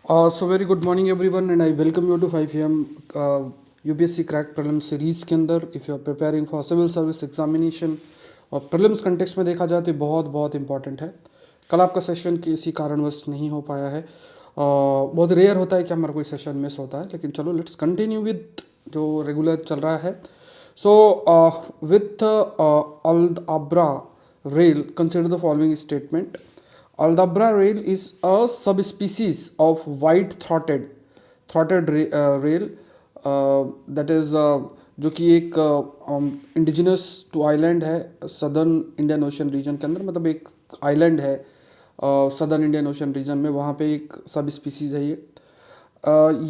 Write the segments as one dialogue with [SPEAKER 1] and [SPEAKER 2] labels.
[SPEAKER 1] So very good morning everyone and I welcome you to 5 AM UPSC crack problem series के अंदर। If you are preparing for civil service examination और problems context में देखा जाए तो ये बहुत बहुत इंपॉर्टेंट है। कल आपका सेशन किसी कारणवश नहीं हो पाया है। बहुत रेयर होता है कि हमारा कोई सेशन मिस होता है, लेकिन चलो लेट्स कंटिन्यू विद जो रेगुलर चल रहा है। So with Aldabra rail consider the following statement. Aldabra rail is a subspecies of white-throated rail, that is जो कि एक इंडिजिनस टू आइलैंड है सदर्न इंडियन ओशन रीजन के अंदर। मतलब एक आइलैंड है सदर्न इंडियन ओशन रीजन में, वहाँ पे एक सब स्पीसीज है ये।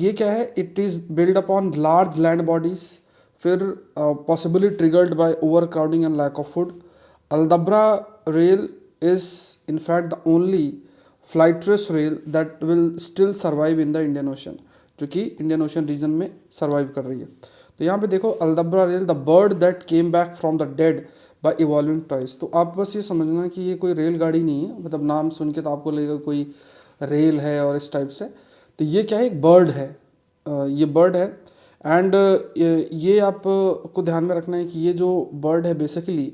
[SPEAKER 1] ये क्या है, it is build upon large land bodies, फिर possibly triggered by overcrowding and lack of food. Aldabra rail is in fact the only flightless rail that will still survive in the Indian Ocean, जो कि Indian ocean region में survive कर रही है। तो यहाँ पे देखो, Aldabra rail the bird that came back from the dead by evolving twice. तो आप बस ये समझना कि ये कोई रेलगाड़ी नहीं है, मतलब नाम सुन के तो आपको लगेगा कोई रेल है और इस टाइप से। तो ये क्या है, एक बर्ड है। ये बर्ड है एंड ये आपको ध्यान में रखना है कि ये जो बर्ड है बेसिकली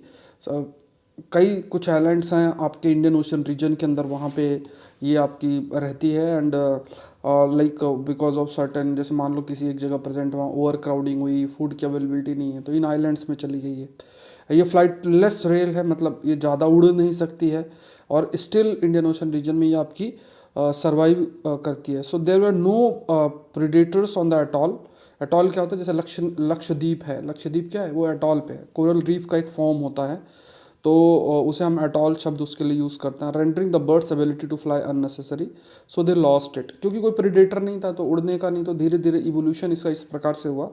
[SPEAKER 1] कई कुछ आइलैंड्स हैं आपके इंडियन ओशन रीजन के अंदर, वहाँ पे ये आपकी रहती है। And like because of certain, जैसे मान लो किसी एक जगह प्रेजेंट, वहाँ ओवर क्राउडिंग हुई, फूड की अवेलेबिलिटी नहीं है, तो इन आइलैंड्स में चली गई है। ये फ्लाइटलेस रेल है, मतलब ये ज़्यादा उड़ नहीं सकती है और स्टिल इंडियन ओशन रीजन में ये आपकी सर्वाइव करती है। So there were no predators on the atoll. Atoll क्या होता है, जैसे लक्षद्वीप है, लक्षद्वीप क्या है, वो एटॉल पे है, कोरल रीफ का एक फॉर्म होता है, तो उसे हम एटॉल शब्द उसके लिए यूज़ करते हैं। Rendering the birds ability to fly unnecessary, so they lost it. क्योंकि कोई प्रेडेटर नहीं था तो उड़ने का नहीं, तो धीरे धीरे इवोल्यूशन इसका इस प्रकार से हुआ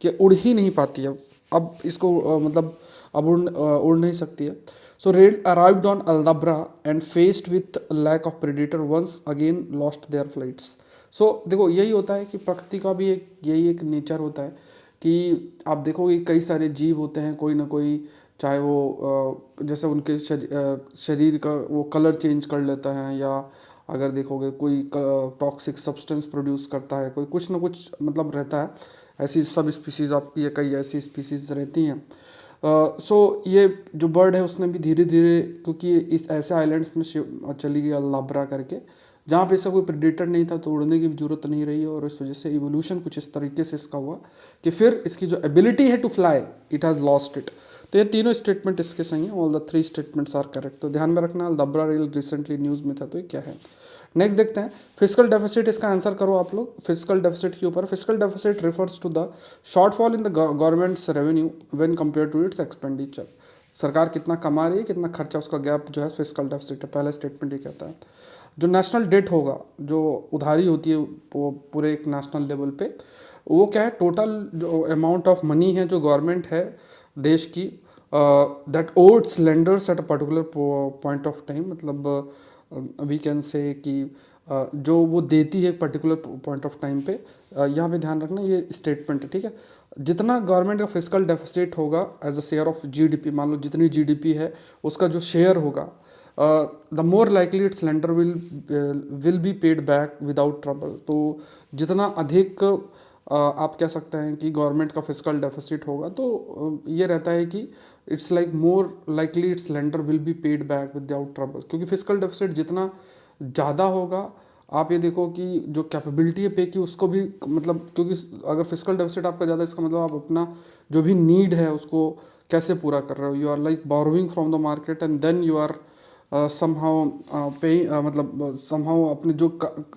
[SPEAKER 1] कि उड़ ही नहीं पाती है अब इसको, मतलब अब उड़ नहीं सकती है। So rail arrived on Aldabra and faced with lack of predator once again lost their flights. So देखो, यही होता है कि प्रकृति का भी एक यही एक नेचर होता है कि आप देखोगे कई सारे जीव होते हैं, कोई ना कोई, चाहे वो जैसे उनके शरीर का वो कलर चेंज कर लेता है, या अगर देखोगे कोई टॉक्सिक सब्सटेंस प्रोड्यूस करता है, कोई कुछ ना कुछ मतलब रहता है। ऐसी सब स्पीसीज़ आपकी है, कई ऐसी स्पीसीज़ रहती हैं। सो ये जो बर्ड है उसने भी धीरे धीरे, क्योंकि इस ऐसे आइलैंड्स में चली गई अल्लाब्रा करके, जहाँ पे इसका कोई प्रेडेटर नहीं था, तो उड़ने की भी जरूरत नहीं रही, और इस वजह से इवोल्यूशन कुछ इस तरीके से इसका हुआ कि फिर इसकी जो एबिलिटी है to fly, it has lost it. तो ये तीनों स्टेटमेंट इसके सही हैं, all the three statements are correct. तो ध्यान में रखना, अल्दब्रा रेल रिसेंटली न्यूज़ में था, तो ये क्या है। नेक्स्ट देखते हैं, फिजिकल डेफिसिट। इसका आंसर करो आप लोग फिजिकल डेफिसिट के ऊपर। Fiscal deficit refers to the shortfall in the government's revenue when compare to its expenditure. सरकार कितना कमा रही है, कितना खर्चा, उसका गैप जो है फिजिकल डेफिसिट है। पहला स्टेटमेंट ये कहता है। जो नेशनल डेट होगा, जो उधारी होती है वो पूरे एक नेशनल लेवल पे, वो क्या है, टोटल जो अमाउंट ऑफ मनी है जो गवर्नमेंट है देश की, that oats lenders at a particular point of time. मतलब वी कैन से कि जो वो देती है पर्टिकुलर पॉइंट ऑफ टाइम पे। यहाँ पे ध्यान रखना, ये स्टेटमेंट है, ठीक है। जितना गवर्नमेंट का फिजिकल डेफिसिट होगा as a share of GDP, मान लो जितनी जीडीपी है उसका जो शेयर होगा, the more likely its lender will be paid back without trouble. तो जितना अधिक आप कह सकते हैं कि गवर्नमेंट का फिजिकल डेफिसिट होगा, तो ये रहता है कि it's like more likely its lender will be paid back without trouble. क्योंकि फिजिकल डेफिसिट जितना ज़्यादा होगा, आप ये देखो कि जो कैपेबिलिटी है पे की, उसको भी, मतलब क्योंकि अगर फिजिकल डेफिसिट आपका ज़्यादा, इसका मतलब आप अपना जो भी नीड है उसको कैसे पूरा कर रहे हो। You are like borrowing from the market and then you are somehow pay, मतलब समहाउ अपने जो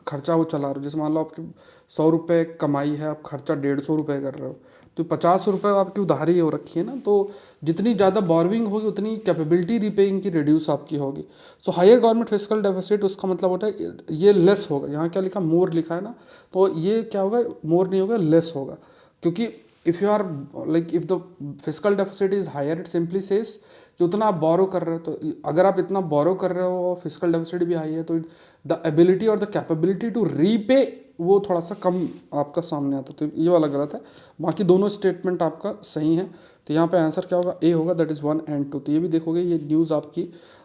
[SPEAKER 1] खर्चा वो चला रहे हो। जैसे मान लो आपके 100 रुपये कमाई है, आप खर्चा 150 रुपये कर रहे हो, तो 50 रुपये आपकी उधारी हो रखी है ना। तो जितनी ज़्यादा बोरोइंग होगी उतनी कैपेबिलिटी रीपेइंग की रिड्यूस आपकी होगी। So higher government fiscal deficit, उसका मतलब होता है ये लेस होगा। यहाँ क्या लिखा, मोर लिखा है ना, तो ये क्या होगा, मोर नहीं होगा, लेस होगा। क्योंकि if you are like if the fiscal deficit is higher, it simply says कि उतना आप बोरो कर रहे हो। तो अगर आप इतना बोरो कर रहे हो और फिजिकल डेफिसिट भी हाई है, तो द एबिलिटी और द कैपेबिलिटी टू रीपे वो थोड़ा सा कम आपका सामने आता है। तो ये वाला गलत है, बाकी दोनों स्टेटमेंट आपका सही है। तो यहाँ पे आंसर क्या होगा, ए होगा, दैट इज़ 1 and 2। तो ये भी देखोगे, ये न्यूज़ आपकी,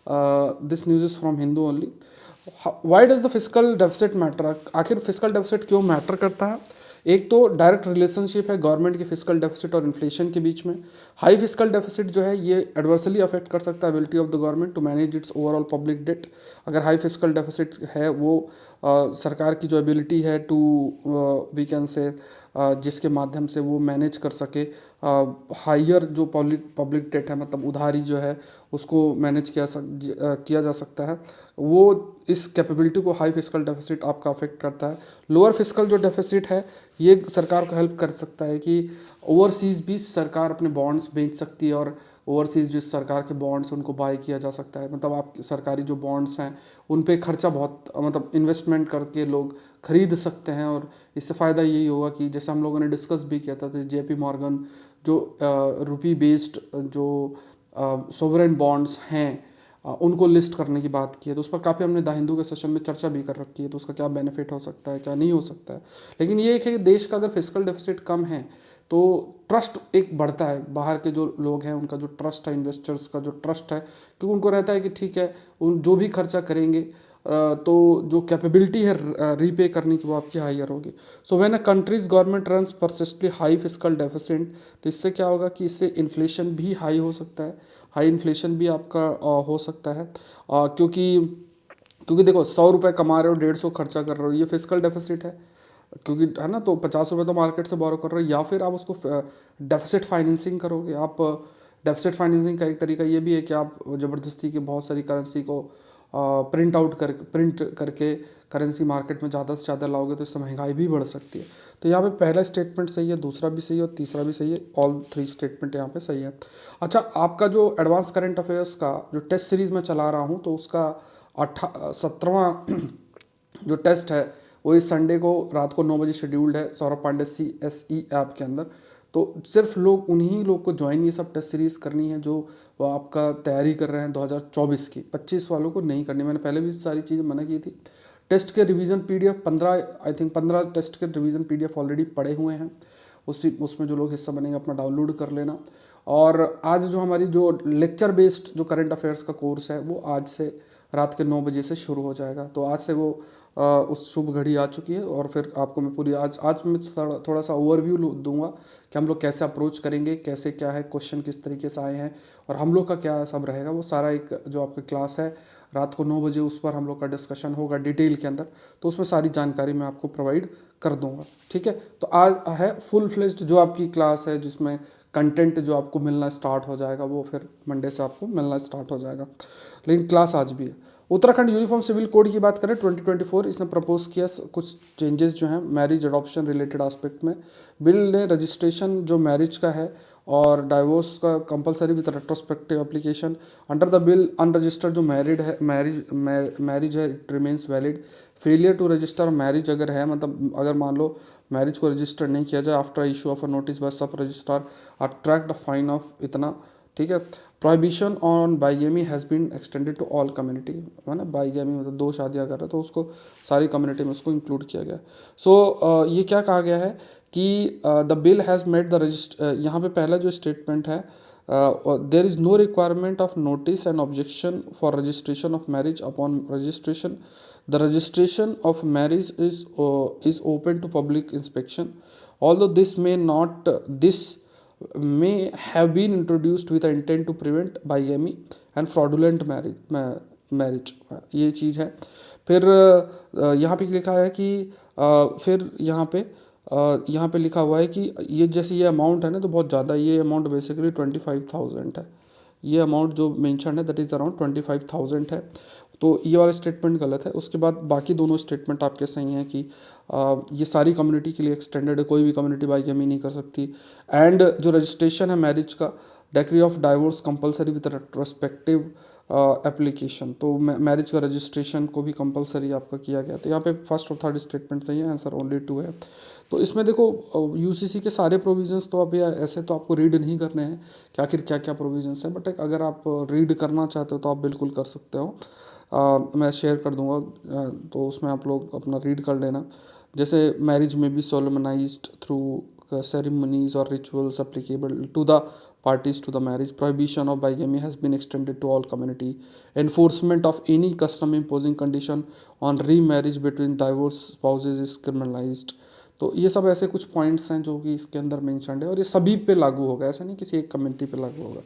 [SPEAKER 1] this news is from Hindu only. Why does the fiscal deficit matter, आखिर फिजिकल डेफिसिट क्यों मैटर करता है? एक तो डायरेक्ट रिलेशनशिप है गवर्नमेंट के फिजिकल डेफिसिट और इन्फ्लेशन के बीच में। हाई फिजिकल डेफिसिट जो है ये एडवर्सली अफेक्ट कर सकता है ability of the government to manage its overall public debt. अगर हाई फिजिकल डेफिसिट है वो सरकार की जो एबिलिटी है टू वी कैन से जिसके माध्यम से वो मैनेज कर सके हायर जो पब्लिक डेट है, मतलब उधारी जो है उसको मैनेज किया जा सकता है, वो इस कैपेबिलिटी को हाई फिजिकल डेफिसिट आपका अफेक्ट करता है। लोअर फिजिकल जो डेफिसिट है ये सरकार को हेल्प कर सकता है कि ओवरसीज़ भी सरकार अपने बॉन्ड्स बेच सकती है और ओवरसीज़ जिस सरकार के बॉन्ड्स उनको बाय किया जा सकता है, मतलब आप सरकारी जो बॉन्ड्स हैं उन पे खर्चा बहुत मतलब इन्वेस्टमेंट करके लोग खरीद सकते हैं। और इससे फ़ायदा यही होगा कि जैसे हम लोगों ने डिस्कस भी किया था तो JP मॉर्गन जो रुपी बेस्ड जो सोवरेन बॉन्ड्स हैं उनको लिस्ट करने की बात की है, तो उस पर काफ़ी हमने द हिंदू के सेशन में चर्चा भी कर रखी है, तो उसका क्या बेनिफिट हो सकता है क्या नहीं हो सकता है। लेकिन ये एक है कि देश का अगर फिजिकल डेफिसिट कम है तो ट्रस्ट एक बढ़ता है, बाहर के जो लोग हैं उनका जो ट्रस्ट है, इन्वेस्टर्स का जो ट्रस्ट है, क्योंकि उनको रहता है कि ठीक है उन जो भी खर्चा करेंगे तो जो कैपेबिलिटी है रीपे करने की वो आपकी हायर होगी। So when a country's government runs persistently high physical deficit, तो इससे क्या होगा कि इससे इन्फ्लेशन भी हाई हो सकता है, हाई इन्फ्लेशन भी आपका हो सकता है क्योंकि क्योंकि देखो 100 रुपये कमा रहे हो 150 खर्चा कर रहे हो, ये फिजिकल डेफिसिट है क्योंकि है ना, तो 50 रुपये तो मार्केट से बोरो कर रहे हो, या फिर आप उसको डेफिसिट फाइनेंसिंग करोगे। आप डेफिसिट फाइनेंसिंग का एक तरीका ये भी है कि आप ज़बरदस्ती के बहुत सारी करेंसी को प्रिंट करके करेंसी मार्केट में ज़्यादा से ज़्यादा लाओगे तो इससे महंगाई भी बढ़ सकती है। तो यहाँ पे पहला स्टेटमेंट सही है, दूसरा भी सही है और तीसरा भी सही है, ऑल 3 स्टेटमेंट यहाँ पे सही है। अच्छा, आपका जो एडवांस करंट अफेयर्स का जो टेस्ट सीरीज़ में चला रहा हूँ तो उसका 17वां जो टेस्ट है वो इस संडे को रात को 9 बजे शेड्यूल्ड है सौरभ पांडे CSE ऐप के अंदर। तो सिर्फ लोग उन्हीं लोग को ज्वाइन ये सब टेस्ट सीरीज़ करनी है जो वो आपका तैयारी कर रहे हैं 2024 की। 25 वालों को नहीं करनी, मैंने पहले भी सारी चीज़ें मना की थी। टेस्ट के revision PDF 15 I think 15 test के रिवीजन PDF ऑलरेडी पड़े हुए हैं, उसमें जो लोग हिस्सा बनेंगे अपना डाउनलोड कर लेना। और आज जो हमारी जो लेक्चर बेस्ड जो करंट अफेयर्स का कोर्स है वो आज से रात के 9 बजे से शुरू हो जाएगा। तो आज से वो उस शुभ घड़ी आ चुकी है और फिर आपको मैं पूरी आज मैं थोड़ा सा ओवरव्यू दूंगा कि हम लोग कैसे अप्रोच करेंगे, कैसे क्या है, क्वेश्चन किस तरीके से आए हैं और हम लोग का क्या सब रहेगा। वो सारा एक जो आपकी क्लास है रात को 9 बजे उस पर हम लोग का डिस्कशन होगा डिटेल के अंदर, तो उसमें सारी जानकारी मैं आपको प्रोवाइड कर दूंगा। ठीक है, तो आज है फुल फ्लेज्ड जो आपकी क्लास है जिसमें कंटेंट जो आपको मिलना स्टार्ट हो जाएगा, वो फिर मंडे से आपको मिलना स्टार्ट हो जाएगा, लेकिन क्लास आज भी है। उत्तराखंड यूनिफॉर्म सिविल कोड की बात करें 2024, इसने प्रपोज किया कुछ चेंजेस जो हैं मैरिज अडॉप्शन रिलेटेड एस्पेक्ट में। बिल ने रजिस्ट्रेशन जो मैरिज का है और डाइवोर्स का compulsory with retrospective application. Under the bill unregistered जो मैरिज है it remains valid. Failure to register marriage अगर है, मतलब अगर मान लो मैरिज को रजिस्टर नहीं किया जाए after issue of a notice by sub registrar attract a fine of इतना। ठीक है, prohibition on bigamy has been extended to all community, है ना, बाईगेमी मतलब 2 शादियाँ कर रहे तो उसको सारी कम्युनिटी में उसको इंक्लूड किया गया। सो ये क्या कहा गया है कि the bill has made the register, यहाँ पे पहला जो स्टेटमेंट है there is no requirement of notice and objection for registration of marriage upon registration. The registration of marriage is open to public inspection although this may have been introduced with the intent to prevent bigamy and fraudulent marriage। ये चीज़ है। फिर यहाँ पे लिखा है कि फिर यहाँ पे लिखा हुआ है कि ये जैसे ये अमाउंट है ना तो बहुत ज़्यादा, ये अमाउंट बेसिकली 25,000 है। ये अमाउंट जो मेंशन है दैट इज़ अराउंड 25,000 है। तो ये वाला स्टेटमेंट गलत है। उसके बाद बाकी दोनों स्टेटमेंट आपके सही हैं कि ये सारी कम्युनिटी के लिए एक्सटेंडेड है, कोई भी कम्युनिटी बाईगेमी नहीं कर सकती। एंड जो रजिस्ट्रेशन है मैरिज का, decree of divorce compulsory with retrospective application, तो मैरिज का रजिस्ट्रेशन को भी कंपलसरी आपका किया गया। तो यहाँ पे फर्स्ट और थर्ड स्टेटमेंट सही है, आंसर ओनली 2 है। तो इसमें देखो UCC के सारे प्रोविजंस तो अभी ऐसे तो आपको रीड नहीं करने हैं कि आखिर क्या क्या प्रोविजंस हैं, बट अगर आप रीड करना चाहते हो तो आप बिल्कुल कर सकते हो। मैं शेयर कर दूंगा तो उसमें आप लोग अपना रीड कर लेना। जैसे मैरिज में बी सोलमनाइज्ड थ्रू सेरेमनीज और rituals applicable to the parties to the marriage. Prohibition of bigamy has been extended to all community. Enforcement of any custom imposing condition on remarriage between divorced spouses is criminalized. तो ये सब ऐसे कुछ points हैं जो कि इसके अंदर मेंशन्ड है और ये सभी पे लागू होगा, ऐसा नहीं किसी एक कम्युनिटी पे लागू होगा।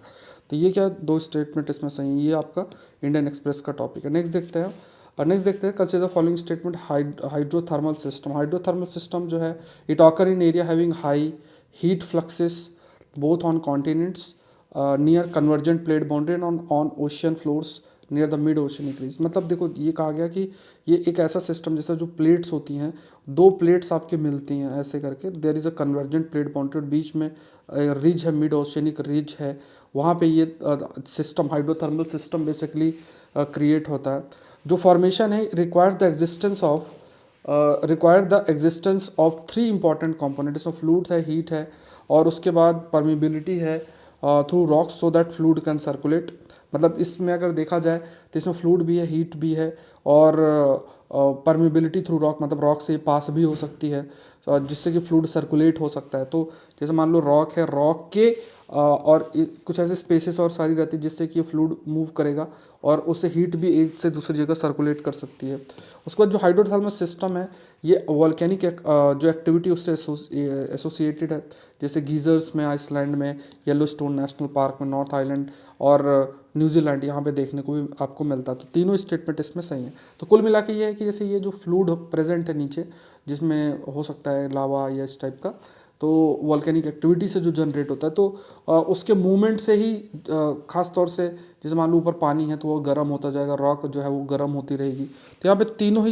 [SPEAKER 1] तो ये क्या दो स्टेटमेंट इसमें सही है। ये आपका इंडियन एक्सप्रेस का टॉपिक है। नेक्स्ट देखते हैं consider following statement. Hydrothermal system. Hydrothermal system जो है it occur in area having high heat fluxes both on continents near convergent plate boundary and on ocean floors near the mid ocean increase. मतलब देखो ये कहा गया कि ये एक ऐसा सिस्टम जैसा जो प्लेट्स होती हैं, दो प्लेट्स आपके मिलती हैं ऐसे करके, there is a convergent plate boundary, बीच में रिज है, मिड ओशनिक रिज है, वहाँ पे ये system hydrothermal system basically create होता है। जो फॉर्मेशन है require the existence of three important component. इसमें फ्लूइड है, हीट है और उसके बाद परमिबिलिटी है through rocks so that fluid can circulate. मतलब इसमें अगर देखा जाए तो इसमें फ्लूइड भी है, हीट भी है और परमिबिलिटी थ्रू रॉक, मतलब रॉक से पास भी हो सकती है जिससे कि फ्लूइड सर्कुलेट हो सकता है। तो जैसे मान लो रॉक है, रॉक के और कुछ ऐसे स्पेसेस और सारी रहती है जिससे कि फ्लूइड मूव करेगा और उससे हीट भी एक से दूसरी जगह सर्कुलेट कर सकती है। उसके बाद जो हाइड्रोथर्मल सिस्टम है ये वॉल्केनिक जो एक्टिविटी उससे एसोसिएटेड है, जैसे गीजर्स में आइसलैंड में, येलोस्टोन नेशनल पार्क में, नॉर्थ आइलैंड और न्यूजीलैंड यहाँ पे देखने को भी आपको मिलता है। तो तीनों स्टेटमेंट इसमें सही है। तो कुल मिला के ये है कि जैसे ये जो फ्लूइड प्रेजेंट है नीचे जिसमें हो सकता है लावा या इस टाइप का, तो वॉल्केनिक एक्टिविटी से जो जनरेट होता है तो उसके मूवमेंट से ही ख़ास तौर से जैसे मान लो ऊपर पानी है तो वो गर्म होता जाएगा, रॉक जो है वो गर्म होती रहेगी। तो यहाँ पे तीनों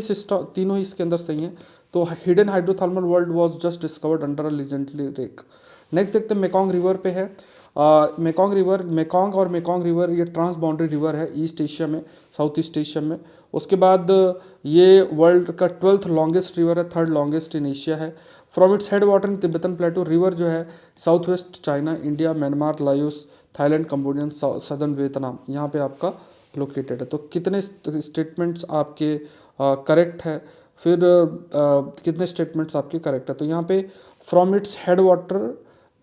[SPEAKER 1] ही इसके अंदर सही हैं। तो hidden hydrothermal world was just discovered under a legendary lake. Next देखते हैं मेकॉन्ग रिवर पे है। मेकॉन्ग रिवर ये ट्रांस बाउंड्री रिवर है ईस्ट एशिया में, साउथ ईस्ट एशिया में। उसके बाद ये वर्ल्ड का 12th लॉन्गेस्ट रिवर है, 3rd लॉन्गेस्ट इन एशिया है। From its head water in Tibetan plateau, river जो है south west China, India, Myanmar, Laos, Thailand, Cambodian, southern Vietnam यहाँ पे आपका लोकेटेड है। तो कितने स्टेटमेंट्स आपके करेक्ट है, फिर कितने स्टेटमेंट्स आपके करेक्ट है। तो यहाँ पे from its head water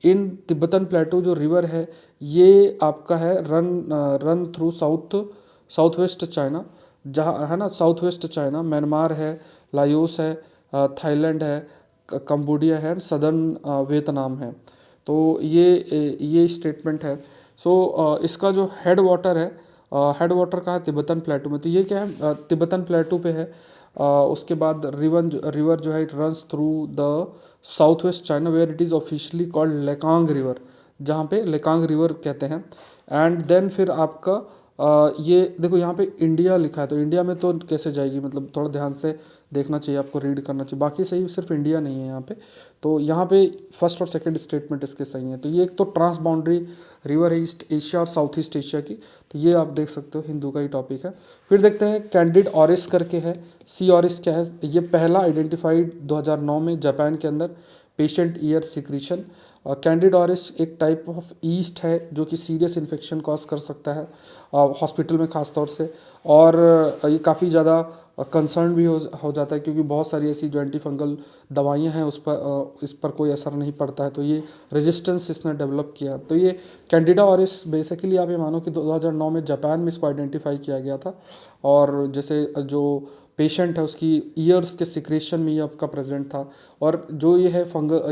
[SPEAKER 1] in Tibetan plateau जो रिवर है ये आपका है run through south west China, जहाँ है ना साउथ वेस्ट चाइना, म्यांमार है, लाओस है, थाईलैंड है, कंबोडिया है, सदर्न वियतनाम है। तो ये स्टेटमेंट है। सो इसका जो हेड वाटर है, हेड वाटर कहाँ है, तिब्बतन प्लेटू में। तो ये क्या है तिब्बतन प्लेटू पे है। उसके बाद रिवर जो है it runs through the south west China where it is officially called Lancang river, जहाँ पे लेकांग रिवर कहते हैं। एंड देन फिर आपका ये देखो यहाँ पे इंडिया लिखा है, तो इंडिया में तो कैसे जाएगी, मतलब थोड़ा ध्यान से देखना चाहिए आपको, रीड करना चाहिए। बाकी सही सिर्फ इंडिया नहीं है यहाँ पे। तो यहाँ पे फर्स्ट और सेकंड स्टेटमेंट इसके सही हैं। तो ये एक तो ट्रांस बाउंड्री रिवर है ईस्ट एशिया और साउथ ईस्ट एशिया की, तो ये आप देख सकते हो हिंदू का ही टॉपिक है। फिर देखते हैं कैंडिड ऑरिस करके है। सी ऑरिस क्या है, ये पहला आइडेंटिफाइड 2009 में जापान के अंदर patient year secretion. Candid orris एक टाइप ऑफ ईस्ट है जो कि सीरियस इन्फेक्शन कॉज कर सकता है हॉस्पिटल में ख़ास तौर से, और ये काफ़ी ज़्यादा कंसर्न भी हो जाता है क्योंकि बहुत सारी ऐसी जो एंटी फंगल दवाइयाँ हैं इस पर कोई असर नहीं पड़ता है। तो ये रेजिस्टेंस इसने डेवलप किया। तो ये कैंडिडा ऑरिस बेसिकली आप ये मानो कि 2009 में जापान में इसको आइडेंटिफाई किया गया था, और जैसे जो पेशेंट है उसकी ईयर्स के सिक्रेशन में ये आपका प्रेजेंट था। और जो ये है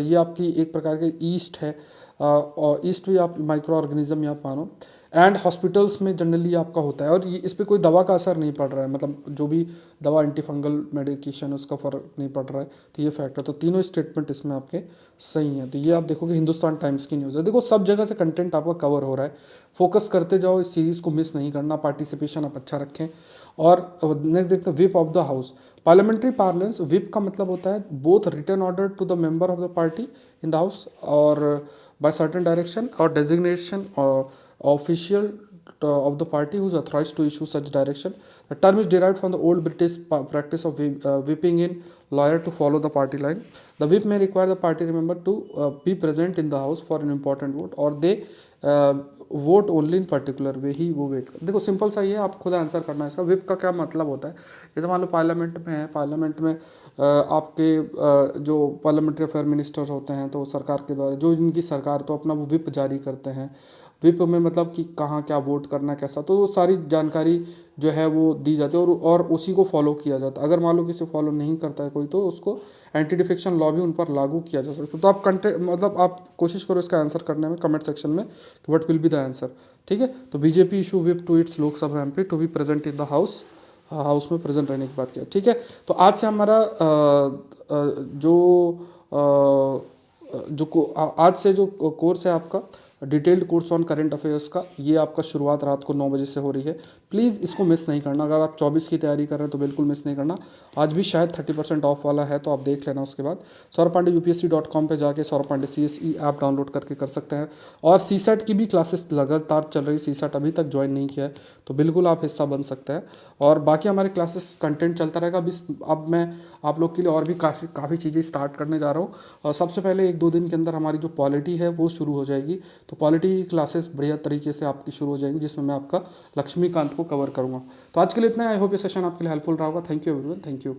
[SPEAKER 1] ये आपकी एक प्रकार के ईस्ट है, और ईस्ट भी आप माइक्रो ऑर्गेनिज्म या मानो, एंड हॉस्पिटल्स में जनरली आपका होता है। और ये इस पर कोई दवा का असर नहीं पड़ रहा है, मतलब जो भी दवा एंटी फंगल मेडिकेशन उसका फ़र्क नहीं पड़ रहा है। तो ये फैक्ट है। तो तीनों स्टेटमेंट इसमें आपके सही हैं। तो ये आप देखोगे हिंदुस्तान टाइम्स की न्यूज़ है। देखो सब जगह से कंटेंट आपका कवर हो रहा है, फोकस करते जाओ, इस सीरीज़ को मिस नहीं करना, पार्टिसिपेशन आप अच्छा रखें। और नेक्स्ट देखते हैं whip of the house. Parliamentary parlance, whip का मतलब होता है both return order to the member of the party in the house और बाय सर्टेन डायरेक्शन और designation official of the party who is authorized to issue such direction. The term is derived from the old British practice of whipping in lawyer to follow the party line. The whip may require the party member to be present in the house for an important vote, or they vote only in particular way ही वो wait कर। देखो simple सा ही है, आप खुद answer करना है इसका। विप का क्या मतलब होता है? जैसे मान लो पार्लियामेंट में है, पार्लियामेंट में आपके जो पार्लियामेंट्री अफेयर मिनिस्टर्स होते हैं तो सरकार के द्वारा जो इनकी सरकार तो अपना वो विप जारी करते हैं। विप में मतलब कि कहाँ क्या वोट करना है कैसा, तो वो सारी जानकारी जो है वो दी जाती है और उसी को फॉलो किया जाता है। अगर मान लो किसी फॉलो नहीं करता है कोई तो उसको एंटी डिफेक्शन लॉ भी उन पर लागू किया जा सकता है। तो आप कंटेंट मतलब आप कोशिश करो इसका आंसर करने में कमेंट सेक्शन में what will be the answer. ठीक है, तो BJP issue whip to its Lok Sabha MP to be present in the house, house में प्रेजेंट रहने की बात किया। ठीक है, तो आज से हमारा आज से जो कोर्स है आपका detailed course on current affairs का, ये आपका शुरुआत रात को 9 बजे से हो रही है। प्लीज़ इसको मिस नहीं करना। अगर आप 24 की तैयारी कर रहे हैं तो बिल्कुल मिस नहीं करना। आज भी शायद 30% ऑफ वाला है तो आप देख लेना। उसके बाद सौरभ पांडे UPSC.com पे जाके Saurabh Pandey CSE app download करके कर सकते हैं। और CSET की भी क्लासेस लगातार चल रही। CSET अभी तक ज्वाइन नहीं किया है तो बिल्कुल आप हिस्सा बन सकते हैं। और बाकी हमारे क्लासेस कंटेंट चलता रहेगा। अब मैं आप लोग के लिए और भी काफ़ी चीज़ें स्टार्ट करने जा रहा हूँ। और सबसे पहले 1-2 दिन के अंदर हमारी जो पॉलिटी है वो शुरू हो जाएगी। तो पॉलिटी की क्लासेस बढ़िया तरीके से आपकी शुरू हो जाएंगी जिसमें मैं आपका लक्ष्मीकांत को कवर करूँगा। तो आज के लिए इतना है। आई होप ये सेशन आपके लिए हेल्पफुल रहा होगा। Thank you everyone, thank you.